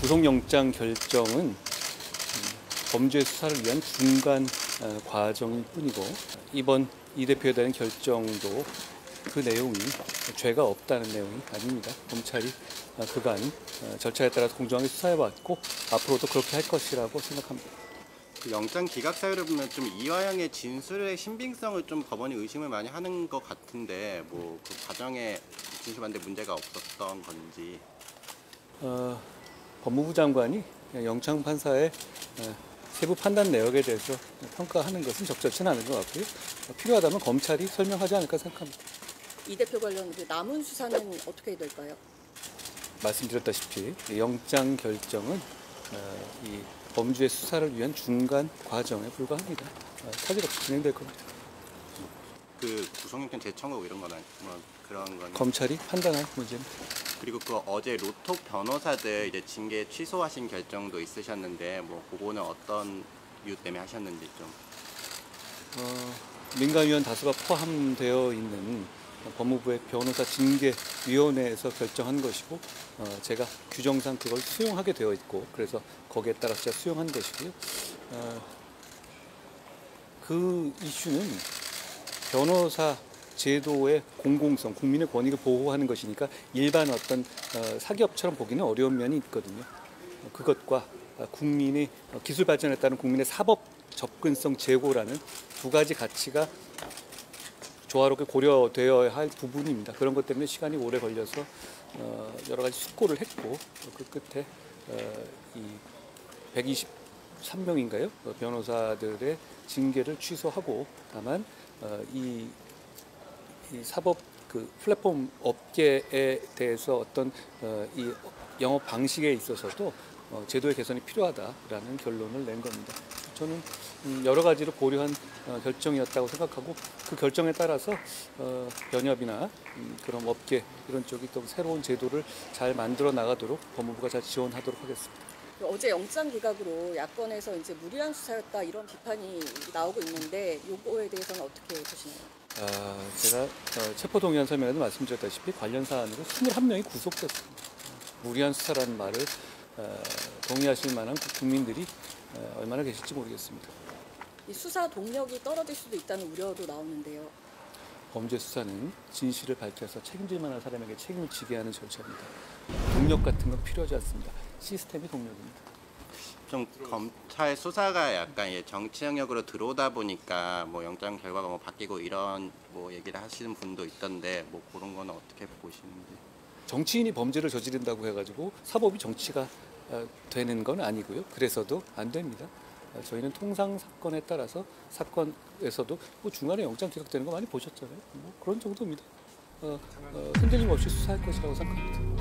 구속영장 결정은 범죄 수사를 위한 중간 과정일 뿐이고, 이번 이 대표에 대한 결정도 그 내용이 죄가 없다는 내용이 아닙니다. 검찰이 그간 절차에 따라서 공정하게 수사해왔고 앞으로도 그렇게 할 것이라고 생각합니다. 영장 기각 사유를 보면 좀 이화영의 진술의 신빙성을 좀 법원이 의심을 많이 하는 것 같은데, 뭐 그 과정에 진술하는데 문제가 없었던 건지. 법무부 장관이 영장 판사의 세부 판단 내역에 대해서 평가하는 것은 적절치는 않은 것 같고요. 필요하다면 검찰이 설명하지 않을까 생각합니다. 이 대표 관련 남은 수사는 어떻게 될까요? 말씀드렸다시피 영장 결정은 이 범죄 수사를 위한 중간 과정에 불과합니다. 차질없이 진행될 겁니다. 그 구속영장 재청구 이런 거는 뭐 그런 건 검찰이 판단할 문제입니다. 그리고 그 어제 로톡 변호사들 이제 징계 취소하신 결정도 있으셨는데, 뭐 그거는 어떤 이유 때문에 하셨는지 좀. 민간위원 다수가 포함되어 있는 법무부의 변호사 징계위원회에서 결정한 것이고, 제가 규정상 그걸 수용하게 되어 있고, 그래서 거기에 따라서 제가 수용한 것이고요. 그 이슈는 변호사 제도의 공공성, 국민의 권익을 보호하는 것이니까 일반 어떤 사기업처럼 보기는 어려운 면이 있거든요. 그것과 국민의 기술 발전에 따른 국민의 사법 접근성 제고라는 두 가지 가치가 조화롭게 고려되어야 할 부분입니다. 그런 것 때문에 시간이 오래 걸려서 여러 가지 숙고를 했고, 그 끝에 이 123명인가요? 변호사들의 징계를 취소하고, 다만 이 사법 그 플랫폼 업계에 대해서 어떤 이 영업 방식에 있어서도 제도의 개선이 필요하다라는 결론을 낸 겁니다. 저는 여러 가지로 고려한 결정이었다고 생각하고, 그 결정에 따라서 연협이나 그런 업계 이런 쪽이 또 새로운 제도를 잘 만들어 나가도록 법무부가 잘 지원하도록 하겠습니다. 어제 영장 기각으로 야권에서 이제 무리한 수사였다 이런 비판이 나오고 있는데, 요거에 대해서는 어떻게 보시나요? 제가 체포동의안 서면에도 말씀드렸다시피 관련 사안으로 21명이 구속됐습니다. 무리한 수사라는 말을 동의하실 만한 국민들이 얼마나 계실지 모르겠습니다. 이 수사 동력이 떨어질 수도 있다는 우려도 나오는데요. 범죄 수사는 진실을 밝혀서 책임질 만한 사람에게 책임을 지게 하는 절차입니다. 동력 같은 건 필요하지 않습니다. 시스템이 동력입니다. 좀 검찰 수사가 약간 정치 영역으로 들어오다 보니까 뭐 영장 결과가 뭐 바뀌고 이런 뭐 얘기를 하시는 분도 있던데, 뭐 그런 거는 어떻게 보시는지. 정치인이 범죄를 저지른다고 해가지고 사법이 정치가 되는 건 아니고요. 그래서도 안 됩니다. 저희는 통상 사건에 따라서 사건에서도 뭐 중간에 영장 기각되는 거 많이 보셨잖아요. 뭐 그런 정도입니다. 흔들림 없이 수사할 것이라고 생각합니다.